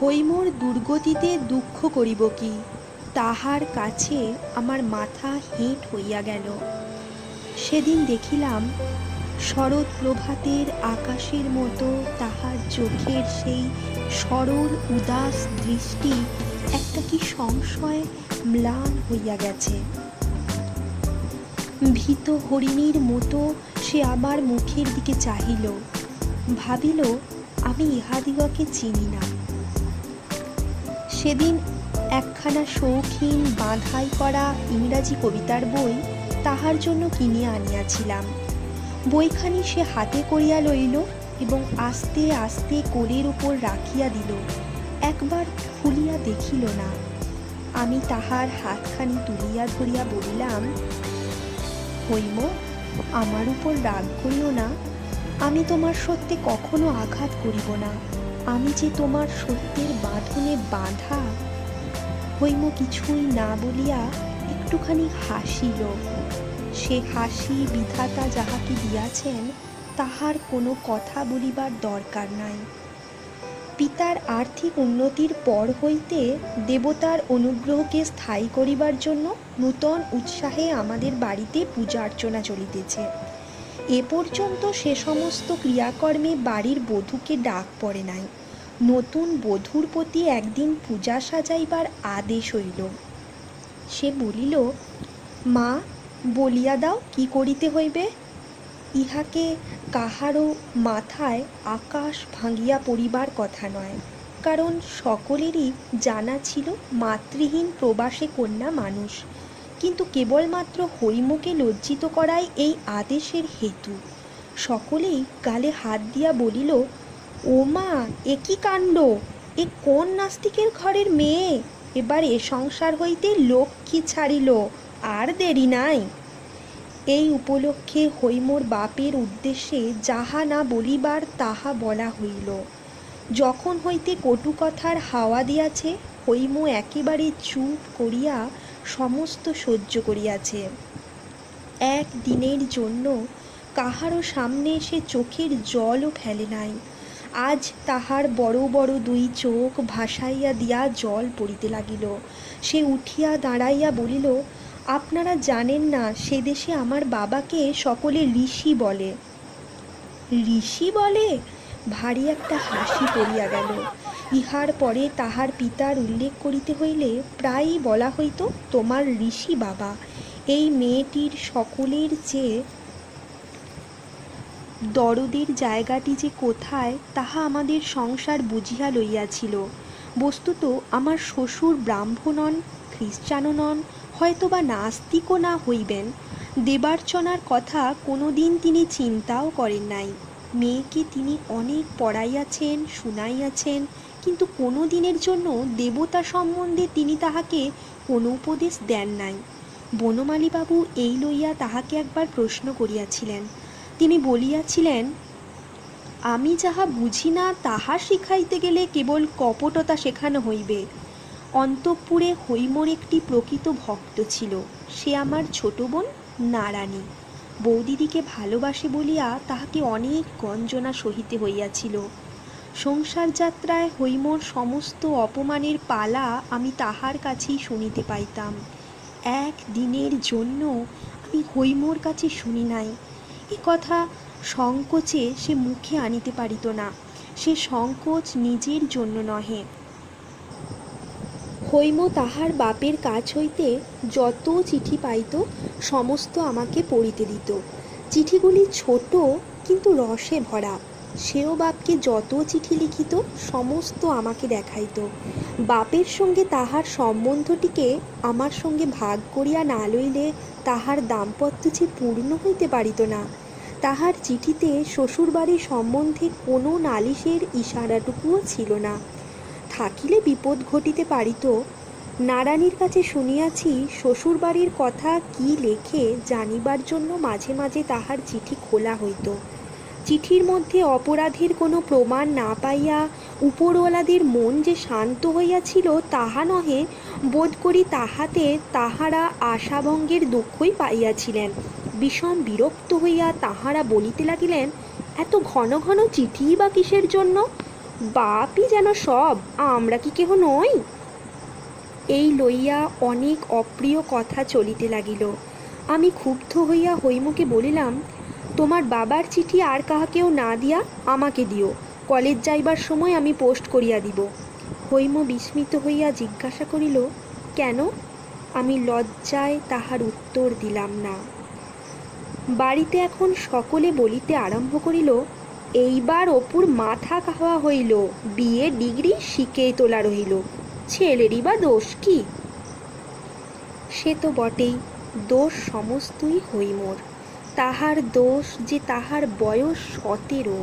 হৈমর দুর্গতিতে দুঃখ করিব কি, তাহার কাছে আমার মাথা হেঁট হইয়া গেল। সেদিন দেখিলাম শরৎ প্রভাতের আকাশের মতো তাহার চোখের সেই সরল উদাস দৃষ্টি একটা কি সংশয় ম্লান হইয়া গেছে। ভীত হরিণীর মতো সে আমার মুখের দিকে চাহিল, ভাবিল আমি ইহাদিগকে চিনি না। সেদিন একখানা শৌখিন বাঁধাই করা ইংরাজি কবিতার বই তাহার জন্য কিনিয়া আনিয়াছিলাম। বইখানি সে হাতে করিয়া লইল এবং আস্তে আস্তে কোলের উপর রাখিয়া দিল, একবার খুলিয়া দেখিল না। আমি তাহার হাতখানি তুলিয়া ধরিয়া বলিলাম, হৈম, আমার উপর রাগ করিও না, আমি তোমার সত্যে কখনো আঘাত করিব না, আমি যে তোমার সত্যের বাঁধনে বাঁধা। হৈম কিছুই না বলিয়া একটুখানি হাসিল। সে হাসি বিধাতা যাহাকে দিয়াছেন তাহার কোনো কথা বলিবার দরকার নাই। পিতার আর্থিক উন্নতির পর হইতে দেবতার অনুগ্রহকে স্থায়ী করিবার জন্য নূতন উৎসাহে আমাদের বাড়িতে পূজা অর্চনা চলিতেছে। এ পর্যন্ত সে সমস্ত ক্রিয়াকর্মে বাড়ির বধূকে ডাক পড়ে নাই। নতুন বধূর প্রতি একদিন পূজা সাজাইবার আদেশ হইল। সে বলিল, মা, বলিয়া দাও কি করিতে হইবে। ইহাকে কাহারও মাথায় আকাশ ভাঙিয়া পড়িবার কথা নয়, কারণ সকলেরই জানা ছিল মাতৃহীন প্রবাসে কন্যা মানুষ, কিন্তু কেবলমাত্র হৈমকে লজ্জিত করাই এই আদেশের হেতু। সকলেই গালে হাত দিয়া বলিল, ও মা, এ কি কাণ্ড, এ কোন নাস্তিকের ঘরের মেয়ে, এবার এ সংসার হইতে লক্ষ্মী ছাড়িল, আর দেরি নাই। এই উপলক্ষে হৈমর বাপের উদ্দেশ্যে যাহা না বলিবার তাহা বলা হইল। যখন হইতে কটু কথার হাওয়া দিয়াছে, হৈম একেবারে চুপ করিয়া সমস্ত সহ্য করিয়াছে। এক দিনের জন্য কাহারও সামনে এসে চোখের জলও ফেলে নাই। আজ তাহার বড় বড় দুই চোখ ভাসাইয়া দিয়া জল পড়িতে লাগিল। সে উঠিয়া দাঁড়াইয়া বলিল, আপনারা জানেন না, সে দেশে আমার বাবাকে সকলে ঋষি বলে। ঋষি বলে? ভারী একটা হাসি পড়িয়া গেল। ইহার পরে তাহার পিতার উল্লেখ করিতে হইলে প্রায়ই বলা হইত, তোমার ঋষি বাবা। এই মেয়েটির সকলের চেয়ে দরদের জায়গাটি যে কোথায় তাহা আমাদের সংসার বুঝিয়া লইয়াছিল। বস্তুত আমার শ্বশুর ব্রাহ্মণ নন, খ্রিস্টানও নন, হয়তো বা নাস্তিকও না হইবেন। দেবার্চনার কথা কোনো দিন তিনি চিন্তাও করেন নাই। মেয়েকে তিনি অনেক পড়াইয়াছেন, শুনাইয়াছেন, কিন্তু কোনো দিনের জন্য দেবতা সম্বন্ধে তিনি তাহাকে কোনো উপদেশ দেন নাই। বনমালীবাবু এই লইয়া তাহাকে একবার প্রশ্ন করিয়াছিলেন। তিনি বলিয়াছিলেন, আমি যাহা বুঝি না তাহা শিখাইতে গেলে কেবল কপটতা শেখানো হইবে। অন্তঃপুরে হৈমর একটি প্রকৃত ভক্ত ছিল, সে আমার ছোট বোন নারানী। বৌদিদিকে ভালোবাসে বলিয়া তাহাকে অনেক গঞ্জনা সহিতে হইয়াছিল। সংসার যাত্রায় হৈমর সমস্ত অপমানের পালা আমি তাহার কাছেই শুনিতে পাইতাম। এক দিনের জন্য আমি হৈমর কাছে শুনি নাই। এ কথা সংকোচে সে মুখে আনিতে পারিত না। সে সংকোচ নিজের জন্য নহে। হৈম তাহার বাপের কাছ হইতে যত চিঠি পাইত সমস্ত আমাকে পড়িতে দিত। চিঠিগুলি ছোট কিন্তু রসে ভরা। সেও বাপকে যত চিঠি লিখিত সমস্ত আমাকে দেখাইত। বাপের সঙ্গে তাহার সম্বন্ধটিকে আমার সঙ্গে ভাগ করিয়া না লইলে তাহার দাম্পত্য যে পূর্ণ হইতে পারিত না। তাহার চিঠিতে শ্বশুরবাড়ির সম্বন্ধে কোনো নালিশের ইশারাটুকুও ছিল না। থাকিলে বিপদ ঘটিতে পারিত। নারানীর কাছে শুনিয়াছি, শ্বশুরবাড়ির কথা কি লেখে জানিবার জন্য মাঝে মাঝে তাহার চিঠি খোলা হইত। চিঠির মধ্যে অপরাধের কোনো প্রমাণ না পাইয়া উপরওয়ালাদের মন যে শান্ত হইয়াছিল তাহা নহে, বোধ করি তাহাতে তাহারা আশাভঙ্গের দুঃখই পাইয়াছিলেন। বিষম বিরক্ত হইয়া তাহারা বলিতে লাগিলেন, এত ঘন ঘন চিঠিই বা কিসের জন্য? বাপই যেন সব, আমরা কি কেহ নই? এই লইয়া অনেক অপ্রিয় কথা চলিতে লাগিল। আমি ক্ষুব্ধ হইয়া হৈমকে বলিলাম, তোমার বাবার চিঠি আর কাহাকেও না দিয়া আমাকে দিও, কলেজ যাইবার সময় আমি পোস্ট করিয়া দিব। হৈম বিস্মিত হইয়া জিজ্ঞাসা করিল, কেন? আমি লজ্জায় তাহার উত্তর দিলাম না। বাড়িতে এখন সকলে বলিতে আরম্ভ করিল, এইবার অপুর মাথা খাওয়া হইল, বিয়ে ডিগ্রি শিখেই তোলা রহিল, ছেলেরই বা দোষ কি? সে তো বটেই, দোষ সমস্তই হৈমর। তাহার দোষ যে তাহার বয়স 17,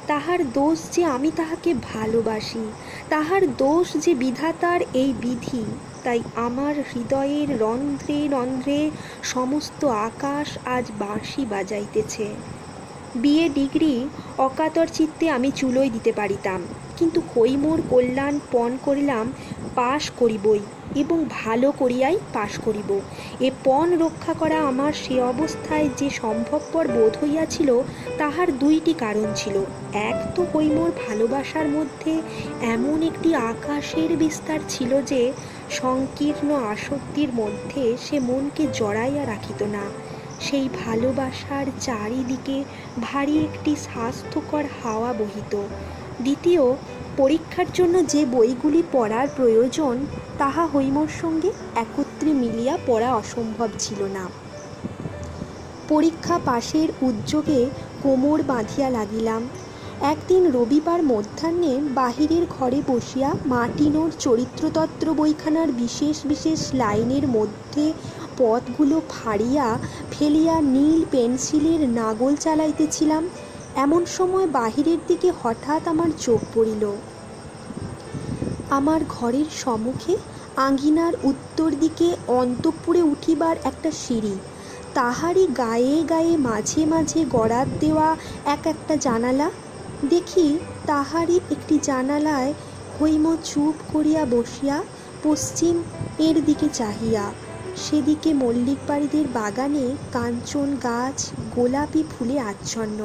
তাহার দোষ যে আমি তাহাকে ভালোবাসি, তাহার দোষ যে বিধাতার এই বিধি। তাই আমার হৃদয়ের রন্ধ্রে রন্ধ্রে সমস্ত আকাশ আজ বাঁশি বাজাইতেছে। বিএ ডিগ্রি অকাতর চিত্তে আমি চুলোই দিতে পারিতাম, কিন্তু হৈমর কল্যাণ পণ করিলাম পাশ করিবই, এবং ভালো করিয়াই পাশ করিব। এ পণ রক্ষা করা আমার সে অবস্থায় যে সম্ভবপর বোধ হইয়াছিল, তাহার দুইটি কারণ ছিল। এক তো হৈমর ভালোবাসার মধ্যে এমন একটি আকাশের বিস্তার ছিল যে সংকীর্ণ আসক্তির মধ্যে সে মনকে জড়াইয়া রাখিত না। সেই ভালোবাসার চারিদিকে ভারী একটি স্বাস্থ্যকর হাওয়া বহিত। দ্বিতীয়, পরীক্ষার জন্য যে বইগুলি পড়ার প্রয়োজন, তাহা হৈমর সঙ্গে একত্রে মিলিয়া পড়া অসম্ভব ছিল না। পরীক্ষা পাশের উদ্যোগে কোমর বাঁধিয়া লাগিলাম। একদিন রবিবার মধ্যাহ্নে বাহিরের ঘরে বসিয়া মার্টিনোর চরিত্রতত্ত্ব বইখানার বিশেষ বিশেষ লাইনের মধ্যে পথগুলো ফাড়িয়া ফেলিয়া নীল পেন্সিলের নাগল চালাইতেছিলাম। এমন সময় বাহিরের দিকে হঠাৎ আমার চোখ পড়িল। আমার ঘরের সম্মুখে আঙিনার উত্তর দিকে অন্তঃপুরে উঠিবার একটা সিঁড়ি, তাহারই গায়ে গায়ে মাঝে মাঝে গড়াত দেওয়া একটা জানালা। দেখি তাহারই একটি জানালায় হৈম চুপ করিয়া বসিয়া পশ্চিম এর দিকে চাহিয়া। সেদিকে মল্লিক বাড়িদের বাগানে কাঞ্চন গাছ গোলাপি ফুলে আচ্ছন্ন।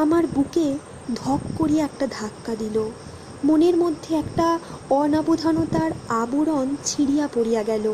আমার বুকে ধক করিয়া একটা ধাক্কা দিল। মনের মধ্যে একটা অনাবধানতার আবরণ ছিঁড়িয়া পড়িয়া গেল।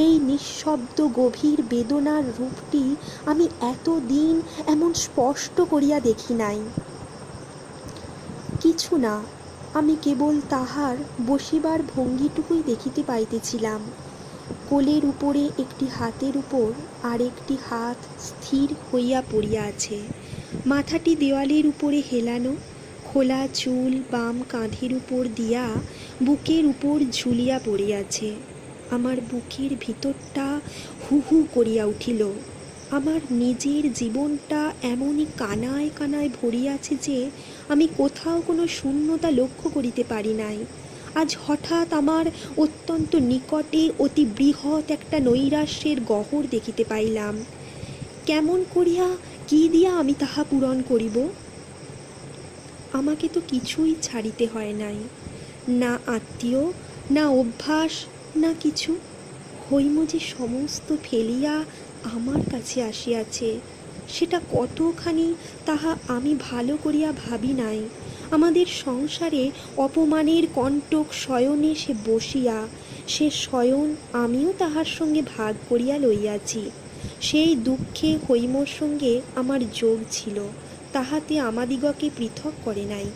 এই নিঃশব্দ গভীর বেদনার রূপটি আমি এতদিন এমন স্পষ্ট করিয়া দেখি নাই। কিছু না, আমি কেবল তাহার বসিবার ভঙ্গিটুকুই দেখিতে পাইতেছিলাম। কোলের উপরে একটি হাতের উপর আর একটি হাত স্থির হইয়া পড়িয়া আছে, মাথাটি দেওয়ালের উপরে হেলানো, খোলা চুল বাম কাঁধের উপর দিয়া বুকের উপর ঝুলিয়া পড়িয়াছে। আমার বুকের ভিতরটা হু হু করিয়া উঠিল। আমার নিজের জীবনটা এমনই কানায় কানায় ভরিয়াছে যে আমি কোথাও কোনো শূন্যতা লক্ষ্য করিতে পারি নাই। আজ হঠাৎ আমার অত্যন্ত নিকটে অতি বৃহৎ একটা নৈরাশ্যের গহ্বর দেখিতে পাইলাম। কেমন করিয়া কি দিয়া আমি তাহা পূরণ করিব? আমাকে তো কিছুই ছাড়িতে হয় নাই, না আত্মীয়, না অভ্যাস, না কিছু। হৈম যে সমস্ত ফেলিয়া আমার কাছে আসিয়াছে, সেটা কতখানি তাহা আমি ভালো করিয়া ভাবি নাই। আমাদের সংসারে অপমানের কণ্টক শয়নে সে বসিয়া, সে শয়ন আমিও তাহার সঙ্গে ভাগ করিয়া লইয়াছি। সেই দুঃখে হৈমর সঙ্গে আমার যোগ ছিল, তাহাতে আমাদিগকে পৃথক করে নাই।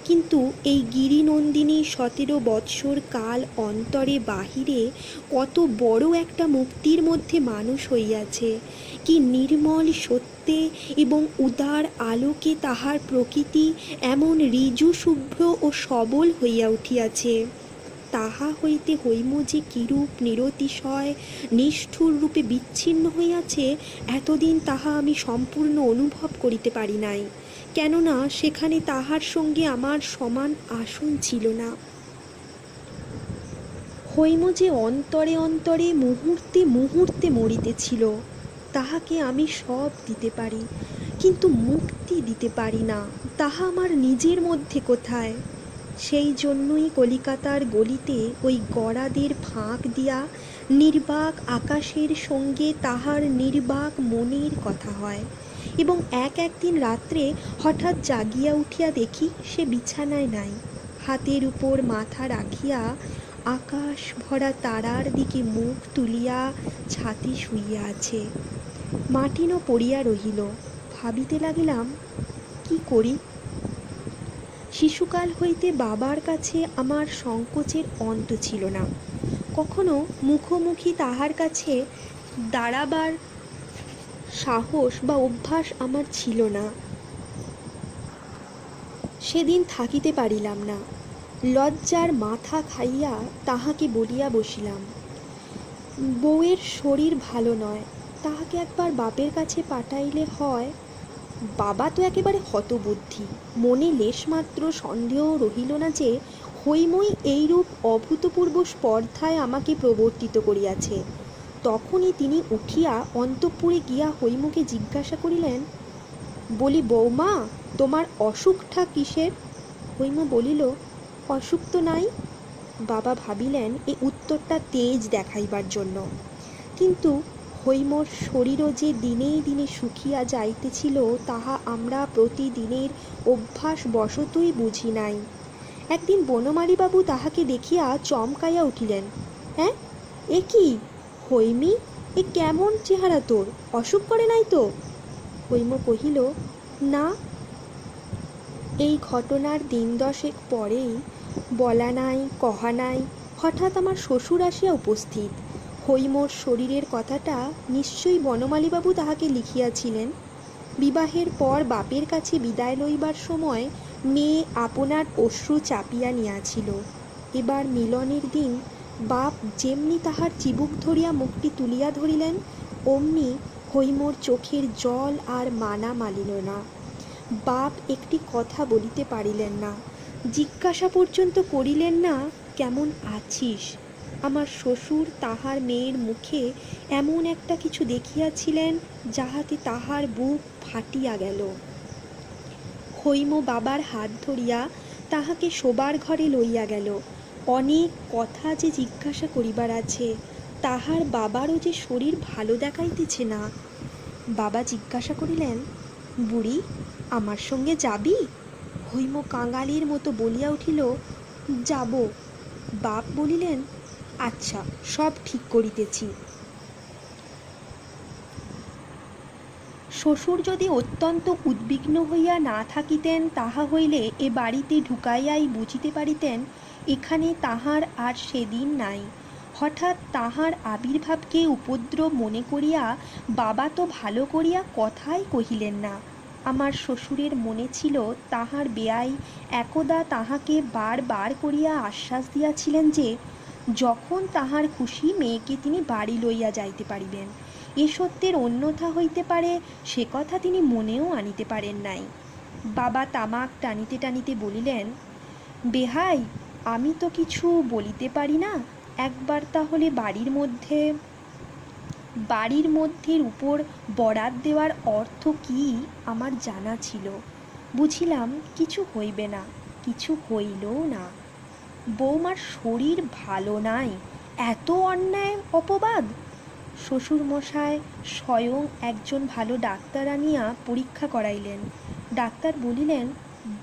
কিন্তু এই গিরিনন্দিনী 17 বৎসর কাল অন্তরে বাহিরে কত বড় একটা মুক্তির মধ্যে মানুষ হইয়াছে। কি নির্মল সত্যে এবং উদার আলোকে তাহার প্রকৃতি এমন ঋজু শুভ্র ও সবল হইয়া উঠিয়াছে। তাহা হইতে হৈম যে কিরূপ নিরতিশয় নিষ্ঠুর রূপে বিচ্ছিন্ন হইয়াছে, এতদিন তাহা আমি সম্পূর্ণ অনুভব করিতে পারি নাই, কেননা সেখানে তাহার সঙ্গে আমার সমান আসন ছিল না। হৈম যে অন্তরে অন্তরে মুহূর্তে মুহূর্তে মরিতেছিল, তাহাকে আমি সব দিতে পারি, কিন্তু মুক্তি দিতে পারি না। তাহা আমার নিজের মধ্যে কোথায়? সেই জন্যই কলিকাতার গলিতে ওই গড়াদের ফাঁক দিয়া নির্বাক আকাশের সঙ্গে তাহার নির্বাক মনের কথা হয়। এবং একদিন রাত্রে হঠাৎ জাগিয়া উঠিয়া দেখি সে বিছানায় নাই, হাতের উপর মাথা রাখিয়া আকাশ ভরা তারার দিকে মুখ তুলিয়া ছাতি শুইয়া আছে। মাটিনও পড়িয়া রহিল। ভাবিতে লাগিলাম, কি করি। শিশুকাল হইতে বাবার কাছে আমার সংকোচের অন্ত ছিল না। কখনো মুখোমুখি তাহার কাছে দাঁড়াবার সাহস বা অভ্যাস আমার ছিল না। সেদিন থাকিতে পারিলাম না। লজ্জার মাথা খাইয়া তাহাকে বলিয়া বসিলাম, বউয়ের শরীর ভালো নয়, তাহাকে একবার বাপের কাছে পাঠাইলে হয়। বাবা তো একেবারে হতবুদ্ধি। মনে লেশমাত্র সন্দেহ রহিল না যে হৈমই এইরূপ অভূতপূর্ব স্পর্ধায় আমাকে প্রবর্তিত করিয়াছে। তখনই তিনি উঠিয়া অন্তঃপুরে গিয়া হৈমকে জিজ্ঞাসা করিলেন, বলি বৌমা, তোমার অসুখটা কিসের? হৈম বলিল, অসুখ তো নাই। বাবা ভাবিলেন এই উত্তরটা তেজ দেখাইবার জন্য, কিন্তু হৈমর শরীরও যে দিনে দিনে শুকিয়া যাইতেছিল তাহা আমরা প্রতিদিনের অভ্যাস বশতই বুঝি নাই। একদিন বনমালীবাবু তাহাকে দেখিয়া চমকাইয়া উঠিলেন, হ্যাঁ, এ কি হৈমি, এ কেমন চেহারা তোর, অসুখ করে নাই তো? হৈম কহিল, না। এই ঘটনার দিন দশেক পরেই, বলা নাই কহা নাই, হঠাৎ আমার শ্বশুর আসিয়া উপস্থিত। হৈমর শরীরের কথাটা নিশ্চয়ই বনমালীবাবু তাহাকে লিখিয়াছিলেন। বিবাহের পর বাপের কাছে বিদায় লইবার সময় মেয়ে আপনার অশ্রু চাপিয়া নিয়াছিল। এবার মিলনের দিন বাপ যেমনি তাহার চিবুক ধরিয়া মুখটি তুলিয়া ধরিলেন, অমনি হৈমর চোখের জল আর মানা মানিল না। বাপ একটি কথা বলিতে পারিলেন না, জিজ্ঞাসা পর্যন্ত করিলেন না, কেমন আছিস? আমার শ্বশুর তাহার মেয়ের মুখে এমন একটা কিছু দেখিয়াছিলেন যাহাতে তাহার বুক ফাটিয়া গেল। হৈম বাবার হাত ধরিয়া তাহাকে শোবার ঘরে লইয়া গেল। অনেক কথা যে জিজ্ঞাসা করিবার আছে, তাহার বাবারও যে শরীর ভালো দেখাইতেছে না। বাবা জিজ্ঞাসা করিলেন, বুড়ি, আমার সঙ্গে যাবি? হৈম কাঙালির মতো বলিয়া উঠিল, যাব। বাপ বলিলেন, আচ্ছা, সব ঠিক করিতেছি। শ্বশুর যদি অত্যন্ত উদ্বিগ্ন হইয়া না থাকিতেন, তাহা হইলে এ বাড়িতে ঢুকাইয়াই বুঝিতে পারিতেন এখানে তাহার আর সেদিন নাই। হঠাৎ তাহার আবির্ভাবকে উপদ্রব মনে করিয়া বাবা তো ভালো করিয়া কথাই কহিলেন না। আমার শ্বশুরের মনে ছিল তাহার বেয়াই একদা তাহাকে বার করিয়া আশ্বাস দিয়াছিলেন যে যখন তাহার খুশি মেয়েকে তিনি বাড়ি লইয়া যাইতে পারিবেন। এ সত্যের অন্যথা হইতে পারে, সে কথা তিনি মনেও আনিতে পারেন নাই। বাবা তামাক টানিতে টানিতে বলিলেন, বেহাই, আমি তো কিছু বলিতে পারি না, একবার তাহলে বাড়ির মধ্যের উপর বরাত দেওয়ার অর্থ কি আমার জানা ছিল। বুঝিলাম কিছু হইবে না, কিছু হইলও না। বৌমার শরীর ভালো নাই, এত অন্যায় অপবাদ। শ্বশুরমশায় স্বয়ং একজন ভালো ডাক্তার আনিয়া পরীক্ষা করাইলেন। ডাক্তার বলিলেন,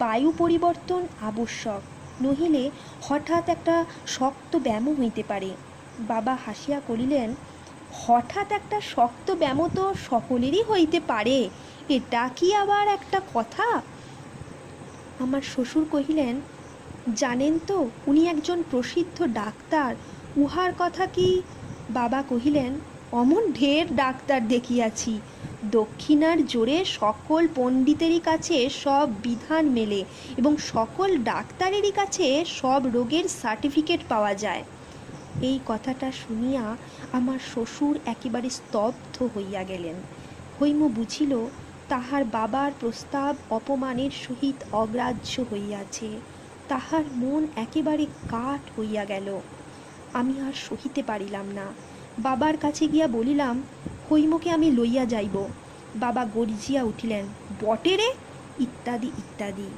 বায়ু পরিবর্তন আবশ্যক, নহিলে হঠাৎ একটা শক্ত ব্যামো হইতে পারে। বাবা হাসিয়া করিলেন, হঠাৎ একটা শক্ত ব্যামো তো সকলেরই হইতে পারে, এটা কি আবার একটা কথা? আমার শ্বশুর কহিলেন, জানেন তো উনি একজন প্রসিদ্ধ ডাক্তার, উহার কথা কি? বাবা কহিলেন, অমন ঢের ডাক্তার দেখিয়াছি, দক্ষিণার জোরে সকল পণ্ডিতেরই কাছে সব বিধান মেলে এবং সকল ডাক্তারেরই কাছে সব রোগের সার্টিফিকেট পাওয়া যায়। এই কথাটা শুনিয়া আমার শ্বশুর একেবারে স্তব্ধ হইয়া গেলেন। হৈম বুঝিল তাহার বাবার প্রস্তাব অপমানের সহিত অগ্রাহ্য হইয়াছে। তাহার মন একেবারে কাঠ হইয়া গেল। আমি আর সহিতে পারিলাম না। বাবার কাছে গিয়া বলিলাম, হৈমকে আমি লইয়া যাইব। বাবা গর্জিয়া উঠিলেন, বটে রে, ইত্যাদি ইত্যাদি।